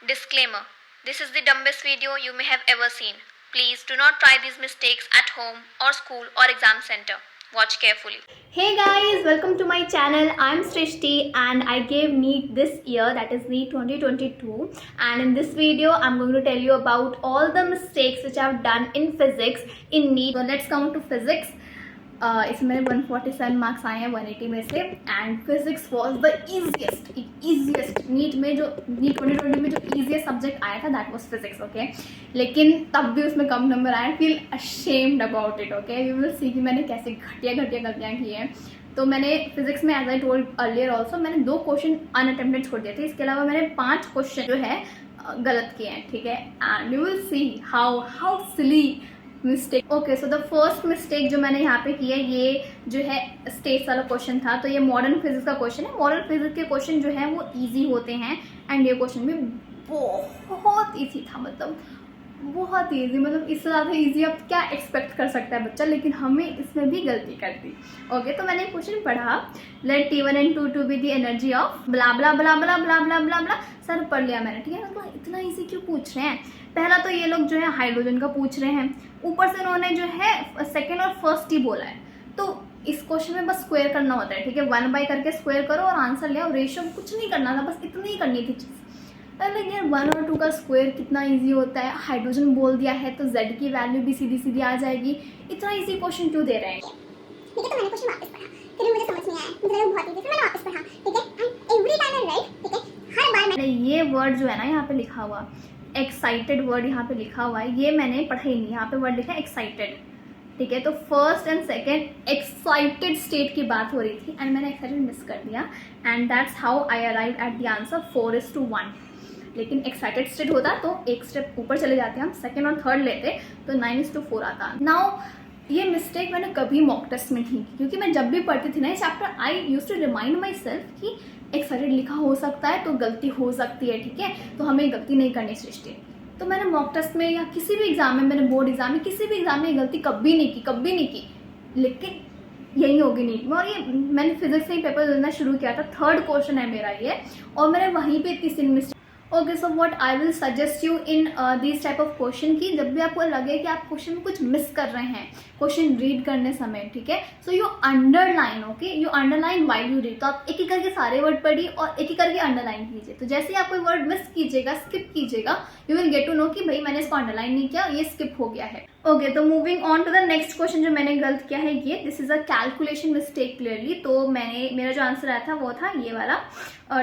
Disclaimer: this is the dumbest video you may have ever seen. Please do not try these mistakes at home or school or exam center. Watch carefully. Hey guys, welcome to my channel. I'm Srishti and I gave NEET this year, that is NEET 2022. And in this video, I'm going to tell you about all the mistakes which I've done in physics in NEET. So let's come to physics. इसमें 147 marks आए हैं 180 में से. And physics was the easiest NEET में जो NEET 2020 में जो easiest subject आया था दैट वॉज फिजिक्स. ओके, लेकिन तब भी उसमें कम नंबर आए. Feel ashamed about it. Okay, you will see कि मैंने कैसे घटिया गलतियाँ की हैं. तो मैंने फिजिक्स में as I told earlier also मैंने 2 क्वेश्चन अनअटेम्प्टेड छोड़ दिए थे. इसके अलावा मैंने 5 क्वेश्चन जो है गलत किए हैं. ठीक है, and you will see how silly mistake. Okay, so the first mistake जो मैंने यहाँ पे की है ये जो है स्टेट्स वाला क्वेश्चन था. तो ये मॉडर्न फिजिक्स का क्वेश्चन है. मॉडर्न फिजिक्स के क्वेश्चन जो है वो इजी होते हैं एंड ये क्वेश्चन भी बहुत इजी था. मतलब बहुत इजी, मतलब इससे ज़्यादा इजी अब क्या एक्सपेक्ट कर सकता है बच्चा. लेकिन हमें इसमें भी गलती कर दी. ओके, तो मैंने क्वेश्चन पढ़ा, let T1 and T2 be the energy of blah blah blah blah blah blah blah blah. Sir पढ़ लिया मैंने. ठीक है, मतलब इतना इजी क्यों पूछ रहे हैं. पहला तो ये लोग जो है हाइड्रोजन का पूछ रहे हैं, ऊपर से उन्होंने जो है सेकेंड और फर्स्ट ही बोला है. तो इस क्वेश्चन में बस स्क्वायर करना होता है. ठीक है, 1/, करके स्क्वायर करो और आंसर ले आओ. रेशियो कुछ नहीं करना था, बस इतनी ही करनी थी चीज़. लेकिन यार 1 और 2 का स्क्वायर कितना इजी होता है. हाइड्रोजन बोल दिया है तो Z की वैल्यू भी सीधी सीधी आ जाएगी. इतना इजी क्वेश्चन क्यों दे रहे हैं. ठीक है, तो मैंने क्वेश्चन वापस पढ़ा, फिर मुझे समझ नहीं आया, मुझे लगा बहुत इजी, फिर मैंने वापस पढ़ा. ठीक है, and every time I right. ठीक है, हर बार मैंने ये वर्ड जो है ना यहाँ पे लिखा हुआ एक्साइटेड वर्ड यहाँ पे लिखा हुआ है, ये मैंने पढ़ा ही नहीं. यहाँ पे वर्ड लिखा है एक्साइटेड. ठीक है, तो first and second excited state की बात हो रही थी एंड मैंने एक्साइटेड मिस कर दिया. And that's how I arrive at the answer 4:1. लेकिन एक्साइटेड स्टेट होता तो एक स्टेप ऊपर चले जाते हम, सेकेंड और थर्ड लेते तो 9:4 आता. नाउ ये मिस्टेक मैंने कभी मॉक टेस्ट में नहीं की, क्योंकि मैं जब भी पढ़ती थी ना ये chapter I use to remind myself कि एक्साइटेड लिखा हो सकता है तो गलती हो सकती है. ठीक है, तो हमें गलती नहीं करनी सृष्टि. तो मैंने मॉक टेस्ट में या किसी भी एग्जाम में, मैंने बोर्ड एग्जाम में किसी भी एग्जाम में ये गलती कभी नहीं की. लेकिन यही होगी नीट में. और ये मैंने फिजिक्स में ही पेपर देना शुरू किया था, 3rd क्वेश्चन है मेरा ये, और मैंने वहीं पे इतनी सी mistake. Okay, so what I will suggest you in this type of question की जब भी आपको लगे कि आप क्वेश्चन में कुछ मिस कर रहे हैं क्वेश्चन रीड करने समय. ठीक है, so you underline. Okay, you underline while you read. तो आप एक एक करके सारे वर्ड पढ़िए और एक एक करके अंडरलाइन कीजिए. तो जैसे ही आप कोई वर्ड मिस कीजिएगा, स्किप कीजिएगा, you will get to know कि भाई मैंने इसको अंडरलाइन नहीं किया, ये स्किप हो गया है. ओके, तो moving on to the next question जो मैंने गलत किया है ये, this is a calculation mistake clearly. तो मेरा जो आंसर आया था वो था ये वाला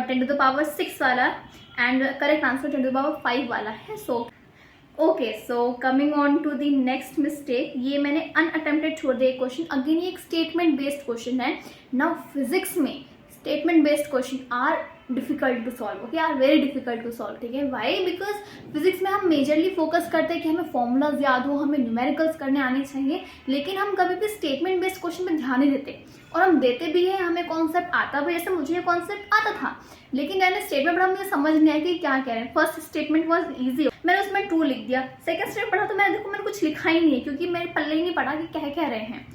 10⁻⁶ वाला एंड करेक्ट आंसर 10⁻⁵ वाला है. So coming on to the next mistake, ये मैंने अनअटेम्प्टेड छोड़ दिया क्वेश्चन. अगेन ये एक स्टेटमेंट बेस्ड क्वेश्चन है. नाउ फिजिक्स में statement based question are difficult to solve. Okay, are very difficult to solve. ठीक है, वाई? बिकॉज फिजिक्स में हम मेजरली फोकस करते हैं कि हमें फॉर्मूलाज याद हो, हमें न्यूमेरिकल्स करने आने चाहिए, लेकिन हम कभी भी स्टेटमेंट बेस्ड क्वेश्चन पे ध्यान नहीं देते. और हम देते भी हैं, हमें कॉन्सेप्ट आता भी, जैसे मुझे ये कॉन्सेप्ट आता था, लेकिन मैंने स्टेटमेंट पढ़ा, मुझे समझ नहीं आया कि क्या कह रहे हैं. फर्स्ट स्टेटमेंट वॉज ईजी, मैंने उसमें 2 लिख दिया. सेकंड स्टेटमेंट पढ़ा तो मैंने कुछ लिखा ही नहीं है, क्योंकि मेरे पल्ले ही नहीं पढ़ा कि क्या रहे हैं.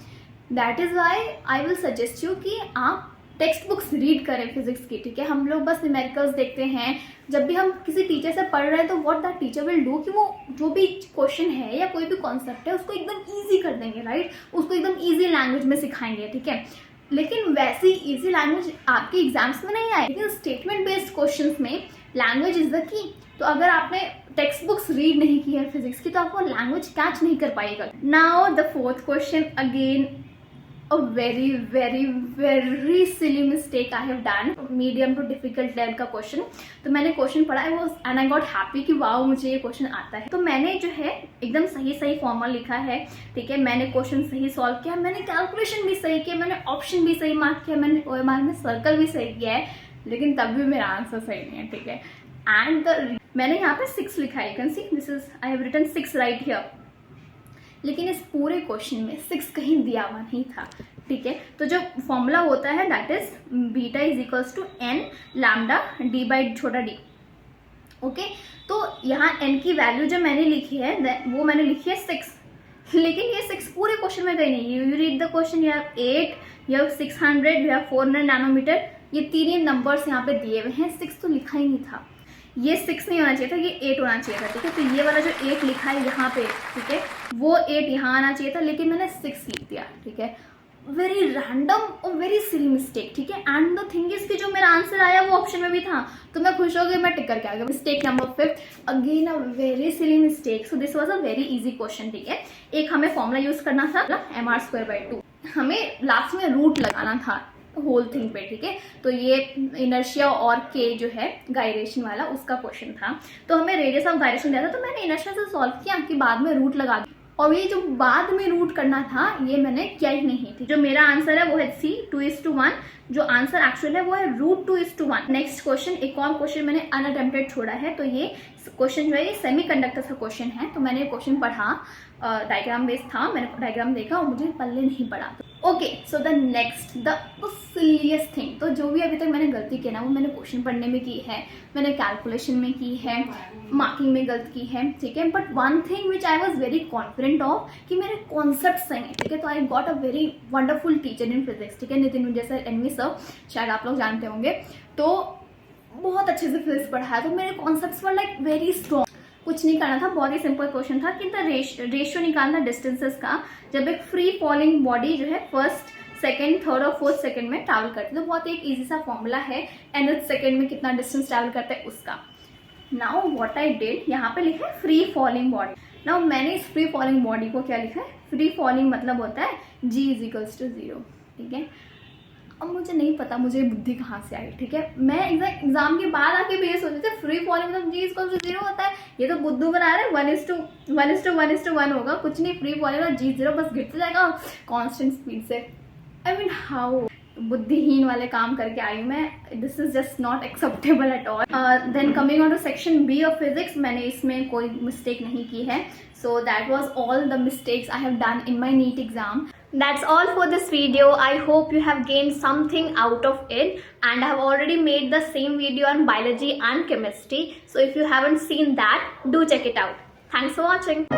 That is why I will suggest you कि आप टेक्स्ट बुक्स रीड करें फिजिक्स की. ठीक है, हम लोग बस न्यूमेरिकल्स देखते हैं. जब भी हम किसी टीचर से पढ़ रहे हैं तो what that teacher will do कि वो जो भी क्वेश्चन है या कोई भी कॉन्सेप्ट है उसको एकदम ईजी कर देंगे. राइट, उसको एकदम ईजी लैंग्वेज में सिखाएंगे. ठीक है, लेकिन वैसी इजी लैंग्वेज आपके एग्जाम्स में नहीं आए. लेकिन स्टेटमेंट बेस्ड क्वेश्चंस में लैंग्वेज इज द की. तो अगर आपने टेक्स्ट बुक्स रीड नहीं की है फिजिक्स की तो आपको लैंग्वेज कैच नहीं कर पाएगा. Now the 4th question, again a very silly mistake I have done. Medium to difficult level का क्वेश्चन. तो मैंने क्वेश्चन पढ़ा है वो एंड आई गॉट हैप्पी कि वाओ मुझे ये क्वेश्चन आता है. तो मैंने जो है एकदम सही फॉर्मूला लिखा है. ठीक है, मैंने क्वेश्चन सही सॉल्व किया, मैंने कैलकुलेशन भी सही किया, मैंने ऑप्शन भी सही मार्क किया, मैंने OMR में सर्कल भी सही किया है, लेकिन तब भी मेरा आंसर सही नहीं है. ठीक है, एंड मैंने यहाँ पे 6 लिखा है. You can see this is I have written 6 right here. लेकिन इस पूरे क्वेश्चन में 6 कहीं दिया हुआ नहीं था. ठीक है, तो जो फॉर्मूला होता है that is beta is equals to n lambda d by छोटा d. ओके, तो यहाँ n की वैल्यू जो मैंने लिखी है वो मैंने लिखी है 6. लेकिन ये 6 पूरे क्वेश्चन में कहीं नहीं. You read the question, you have 8, you have 600, you have 400 nanometer. ये 3 नंबर्स यहाँ पे दिए हुए हैं, 6 तो लिखा ही नहीं था. ये 6 नहीं होना चाहिए था, ये 8 होना चाहिए था, ठीक है। तो ये वाला जो 8 लिखा है यहाँ पे, ठीक है, वो 8 यहाँ आना चाहिए था, लेकिन मैंने 6 लिख दिया, ठीक है। वेरी रैंडम और वेरी सिली मिस्टेक, ठीक है। एंड द थिंग इज कि जो मेरा आंसर आया वो ऑप्शन में भी था, तो मैं खुश हो गई, मैं टिक करके आ गया। Mistake number 5, again a very silly mistake. So this was a very easy question, ठीक है। एक हमें फॉर्मूला यूज करना था mr²/2, हमें लास्ट में रूट लगाना था होल थिंग पे, ठीक है। तो ये इनर्शिया और के जो है गायरेशन वाला, उसका क्वेश्चन था। तो हमें रेडियस ऑफ गायरेशन दिया था, तो मैंने इनर्शिया से सॉल्व किया कि बाद में रूट लगा दिया। और ये जो बाद में रूट करना था ये मैंने किया ही नहीं थी। जो मेरा आंसर है वो है C 2:1, जो आंसर एक्चुअल है वो है √2:1। नेक्स्ट क्वेश्चन, एक और क्वेश्चन मैंने अनअटेम्प्टेड छोड़ा है। तो ये क्वेश्चन जो है ये सेमीकंडक्टर का क्वेश्चन है। तो मैंने क्वेश्चन पढ़ा, डायग्राम बेस्ड था, मैंने डायग्राम देखा और मुझे पल्ले नहीं पड़ा। Okay, so the next the silliest thing, तो जो भी अभी तक मैंने गलती की ना वो मैंने क्वेश्चन पढ़ने में की है, मैंने कैलकुलेशन में की है, मार्किंग में गलती की है, ठीक है। But one thing which I was very confident of कि मेरे कॉन्सेप्ट सही है, ठीक है। तो I got a very wonderful teacher in physics, ठीक है, नितिन जैसे एनवी सर, शायद आप लोग जानते होंगे। तो बहुत अच्छे से फिजिक्स पढ़ाया, तो मेरे concepts were like very strong. कुछ नहीं करना था, बहुत ही सिंपल क्वेश्चन था कि रेशियो निकालना डिस्टेंसेस का, जब एक फ्री फॉलिंग बॉडी जो है फर्स्ट, सेकंड, थर्ड और फोर्थ सेकंड में ट्रैवल करती है। तो बहुत एक इजी सा फॉर्मूला है, nth सेकंड में कितना डिस्टेंस ट्रैवल करता है उसका। नाउ व्हाट आई डिड, यहाँ पे लिखा है फ्री फॉलिंग बॉडी। नाउ मैंने इस फ्री फॉलिंग बॉडी को क्या लिखा है, फ्री फॉलिंग मतलब होता है G = 0, ठीक है। अब मुझे नहीं पता मुझे बुद्धि कहाँ से आई, ठीक है। मैं एग्जाम के बाद आके भी ये सोचे थे फ्री फॉलिंग मतलब G = 0 होता है, ये तो बुद्धू बना रहे हैं, 1:1:1 होगा, कुछ नहीं, फ्री फॉलिंग और G 0 बस गिरते जाएगा कांस्टेंट स्पीड से। आई मीन हाउ बुद्धिहीन वाले काम करके आई मैं, this is just not acceptable at all. Then coming on to section B of physics, मैंने इसमें कोई मिस्टेक नहीं की है। So that was all the mistakes I have done in my NEET exam. That's all for this video. I hope you have gained something out of it, and I have already made the same video on biology and chemistry. So if you haven't seen that, do check it out. Thanks for watching.